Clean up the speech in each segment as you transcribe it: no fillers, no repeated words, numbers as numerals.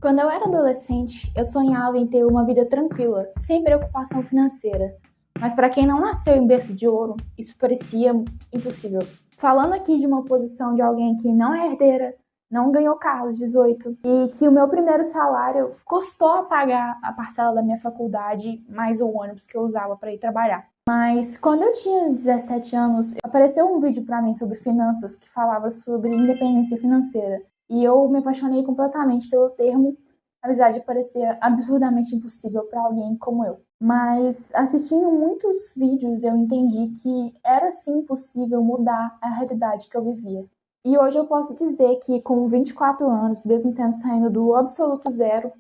Quando eu era adolescente, eu sonhava em ter uma vida tranquila, sem preocupação financeira. Mas para quem não nasceu em berço de ouro, isso parecia impossível. Falando aqui de uma posição de alguém que não é herdeira, não ganhou carro aos 18 e que o meu primeiro salário custou a pagar a parcela da minha faculdade mais o ônibus que eu usava para ir trabalhar. Mas quando eu tinha 17 anos, apareceu um vídeo para mim sobre finanças que falava sobre independência financeira. E eu me apaixonei completamente pelo termo, apesar de parecer absurdamente impossível para alguém como eu. Mas assistindo muitos vídeos, eu entendi que era sim possível mudar a realidade que eu vivia. E hoje eu posso dizer que com 24 anos, mesmo tendo saído do absoluto zero,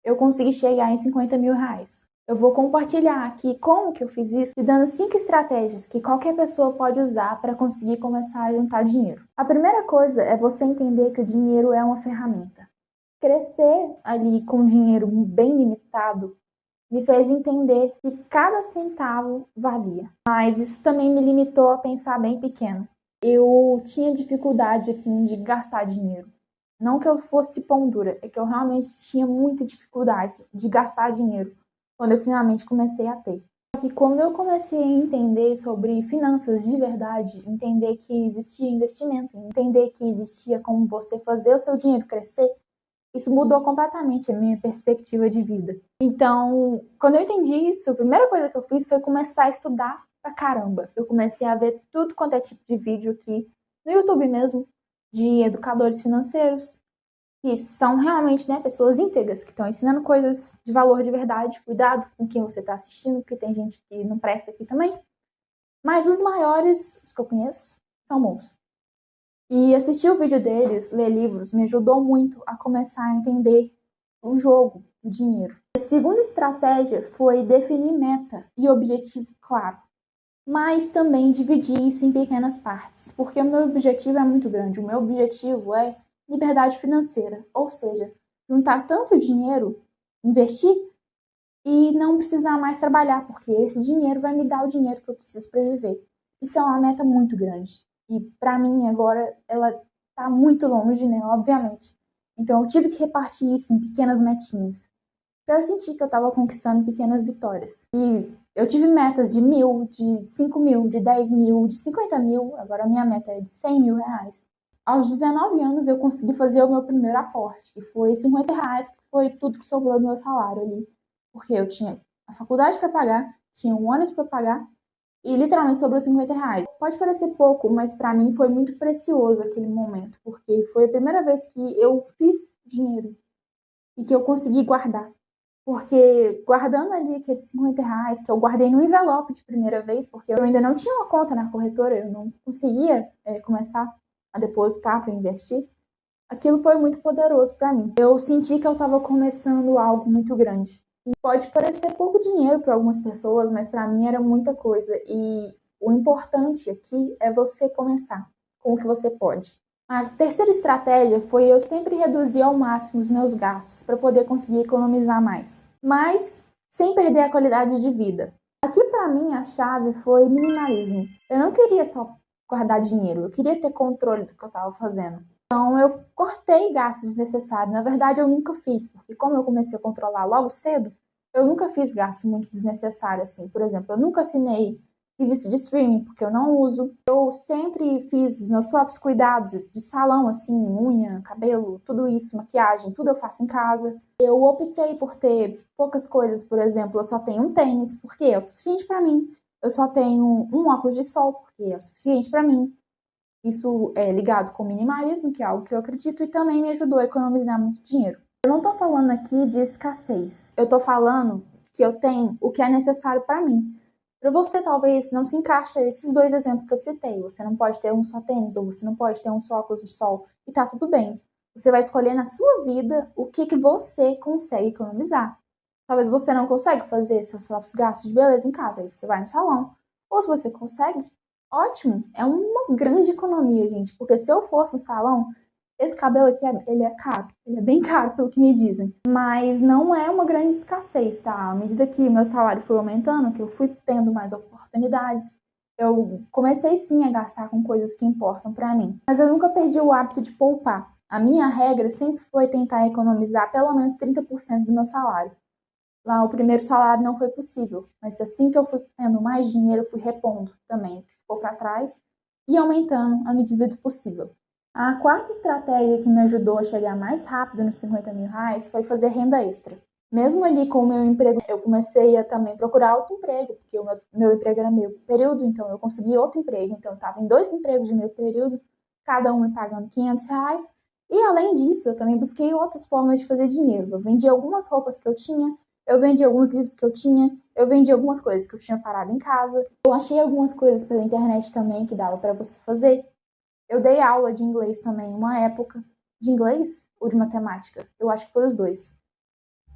eu consegui chegar em 50 mil reais. Eu vou compartilhar aqui como que eu fiz isso, te dando 5 estratégias que qualquer pessoa pode usar para conseguir começar a juntar dinheiro. A primeira coisa é você entender que o dinheiro é uma ferramenta. Crescer ali com dinheiro bem limitado me fez entender que cada centavo valia. Mas isso também me limitou a pensar bem pequeno. Eu tinha dificuldade assim de gastar dinheiro. Não que eu fosse pão dura, é que eu realmente tinha muita dificuldade de gastar dinheiro quando eu finalmente comecei a ter. Só que quando eu comecei a entender sobre finanças de verdade, entender que existia investimento, entender que existia como você fazer o seu dinheiro crescer, isso mudou completamente a minha perspectiva de vida. Então, quando eu entendi isso, a primeira coisa que eu fiz foi começar a estudar pra caramba. Eu comecei a ver tudo quanto é tipo de vídeo aqui, no YouTube mesmo, de educadores financeiros, que são realmente, né, pessoas íntegras, que estão ensinando coisas de valor de verdade. Cuidado com quem você está assistindo, porque tem gente que não presta aqui também. Mas os maiores, os que eu conheço, são bons. E assistir o vídeo deles, ler livros, me ajudou muito a começar a entender o jogo, o dinheiro. A segunda estratégia foi definir meta e objetivo claro, mas também dividir isso em pequenas partes, porque o meu objetivo é muito grande. O meu objetivo é liberdade financeira, ou seja, juntar tanto dinheiro, investir e não precisar mais trabalhar, porque esse dinheiro vai me dar o dinheiro que eu preciso para viver. Isso é uma meta muito grande. E para mim agora ela está muito longe, né? Obviamente. Então eu tive que repartir isso em pequenas metinhas, para eu sentir que eu estava conquistando pequenas vitórias. E eu tive metas de 1.000, de 5.000, de 10.000, de 50.000. Agora a minha meta é de 100 mil reais. Aos 19 anos eu consegui fazer o meu primeiro aporte, que foi 50 reais, que foi tudo que sobrou do meu salário ali. Porque eu tinha a faculdade para pagar, tinha um ônibus para pagar e literalmente sobrou 50 reais. Pode parecer pouco, mas para mim foi muito precioso aquele momento, porque foi a primeira vez que eu fiz dinheiro e que eu consegui guardar. Porque guardando ali aqueles 50 reais que eu guardei no envelope de primeira vez, porque eu ainda não tinha uma conta na corretora, eu não conseguia começar a depositar para investir, aquilo foi muito poderoso para mim. Eu senti que eu estava começando algo muito grande. E pode parecer pouco dinheiro para algumas pessoas, mas para mim era muita coisa. E o importante aqui é você começar com o que você pode. A terceira estratégia foi eu sempre reduzir ao máximo os meus gastos para poder conseguir economizar mais, mas sem perder a qualidade de vida. Aqui para mim a chave foi minimalismo. Eu não queria só guardar dinheiro, eu queria ter controle do que eu estava fazendo. Então eu cortei gastos desnecessários. Na verdade eu nunca fiz, porque como eu comecei a controlar logo cedo, eu nunca fiz gasto muito desnecessário assim. Por exemplo, eu nunca assinei serviço de streaming, porque eu não uso. Eu sempre fiz os meus próprios cuidados de salão, assim, unha, cabelo, tudo isso, maquiagem, tudo eu faço em casa. Eu optei por ter poucas coisas, por exemplo, eu só tenho um tênis, porque é o suficiente para mim. Eu só tenho um óculos de sol, porque é o suficiente para mim. Isso é ligado com minimalismo, que é algo que eu acredito, e também me ajudou a economizar muito dinheiro. Eu não tô falando aqui de escassez. Eu tô falando que eu tenho o que é necessário para mim. Para você, talvez, não se encaixa esses dois exemplos que eu citei. Você não pode ter um só tênis, ou você não pode ter um só óculos de sol, e tá tudo bem. Você vai escolher na sua vida o que você consegue economizar. Talvez você não consiga fazer seus próprios gastos de beleza em casa, aí você vai no salão. Ou se você consegue, ótimo, é uma grande economia, gente, porque se eu fosse no salão, esse cabelo aqui, ele é caro, ele é bem caro pelo que me dizem, mas não é uma grande escassez, tá? À medida que meu salário foi aumentando, que eu fui tendo mais oportunidades, eu comecei sim a gastar com coisas que importam pra mim, mas eu nunca perdi o hábito de poupar. A minha regra sempre foi tentar economizar pelo menos 30% do meu salário. Lá, o primeiro salário não foi possível, mas assim que eu fui tendo mais dinheiro, eu fui repondo também, o que ficou para trás, e aumentando à medida do possível. A quarta estratégia que me ajudou a chegar mais rápido nos 50 mil reais foi fazer renda extra. Mesmo ali com o meu emprego, eu comecei a também procurar outro emprego, porque o meu emprego era meio período, então eu consegui outro emprego. Então eu estava em 2 empregos de meio período, cada um me pagando 500 reais. E além disso, eu também busquei outras formas de fazer dinheiro. Eu vendi algumas roupas que eu tinha, eu vendi alguns livros que eu tinha, eu vendi algumas coisas que eu tinha parado em casa. Eu achei algumas coisas pela internet também que dava para você fazer. Eu dei aula de inglês também, uma época. De inglês ou de matemática? Eu acho que foi os dois.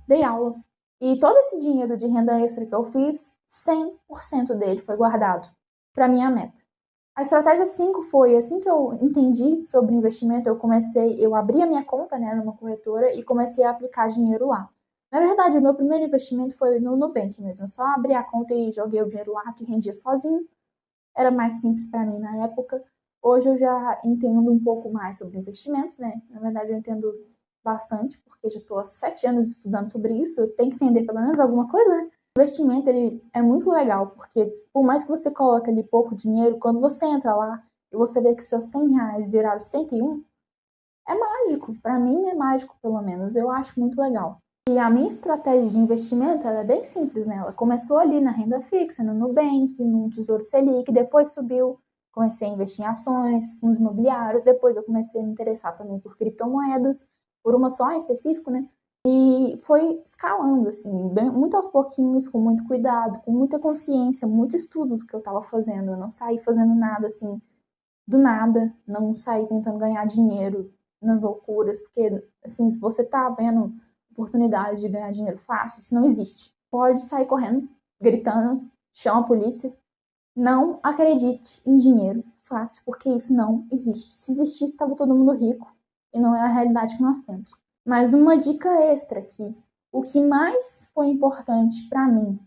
Dei aula. E todo esse dinheiro de renda extra que eu fiz, 100% dele foi guardado para minha meta. A estratégia 5 foi, assim que eu entendi sobre investimento, eu abri a minha conta, né, numa corretora e comecei a aplicar dinheiro lá. Na verdade, o meu primeiro investimento foi no Nubank mesmo. Eu só abri a conta e joguei o dinheiro lá, que rendia sozinho. Era mais simples para mim na época. Hoje eu já entendo um pouco mais sobre investimentos, né? Na verdade, eu entendo bastante, porque já estou há 7 anos estudando sobre isso. Eu tenho que entender pelo menos alguma coisa, né? O investimento, ele é muito legal, porque por mais que você coloque ali pouco dinheiro, quando você entra lá e você vê que seus 100 reais viraram 101, é mágico. Para mim é mágico, pelo menos. Eu acho muito legal. E a minha estratégia de investimento, ela é bem simples, né? Ela começou ali na renda fixa, no Nubank, no Tesouro Selic, depois subiu, comecei a investir em ações, fundos imobiliários, depois eu comecei a me interessar também por criptomoedas, por uma só em específico, né? E foi escalando, assim, muito aos pouquinhos, com muito cuidado, com muita consciência, muito estudo do que eu estava fazendo. Eu não saí fazendo nada, assim, do nada, não saí tentando ganhar dinheiro nas loucuras, porque, assim, se você tá vendo oportunidade de ganhar dinheiro fácil, isso não existe. Pode sair correndo, gritando, chama a polícia. Não acredite em dinheiro fácil, porque isso não existe. Se existisse, estava todo mundo rico, e não é a realidade que nós temos. Mas uma dica extra aqui, o que mais foi importante para mim,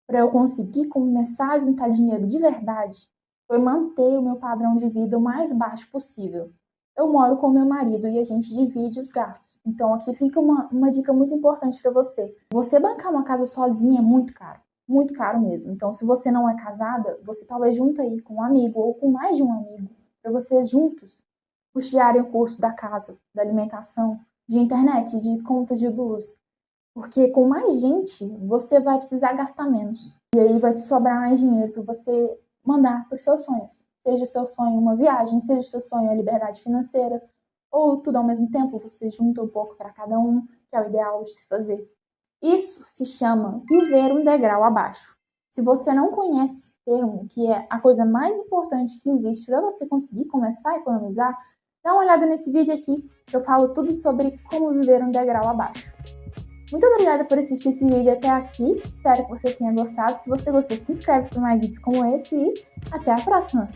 para eu conseguir começar a juntar dinheiro de verdade, foi manter o meu padrão de vida o mais baixo possível. Eu moro com meu marido e a gente divide os gastos. Então aqui fica uma dica muito importante para você. Você bancar uma casa sozinha é muito caro mesmo. Então se você não é casada, você talvez junta aí com um amigo ou com mais de um amigo, para vocês juntos custearem o custo da casa, da alimentação, de internet, de contas de luz. Porque com mais gente, você vai precisar gastar menos. E aí vai te sobrar mais dinheiro para você mandar para os seus sonhos. Seja o seu sonho uma viagem, seja o seu sonho a liberdade financeira, ou tudo ao mesmo tempo, você junta um pouco para cada um, que é o ideal de se fazer. Isso se chama viver um degrau abaixo. Se você não conhece esse termo, que é a coisa mais importante que existe para você conseguir começar a economizar, dá uma olhada nesse vídeo aqui, que eu falo tudo sobre como viver um degrau abaixo. Muito obrigada por assistir esse vídeo até aqui, espero que você tenha gostado. Se você gostou, se inscreve para mais vídeos como esse e até a próxima!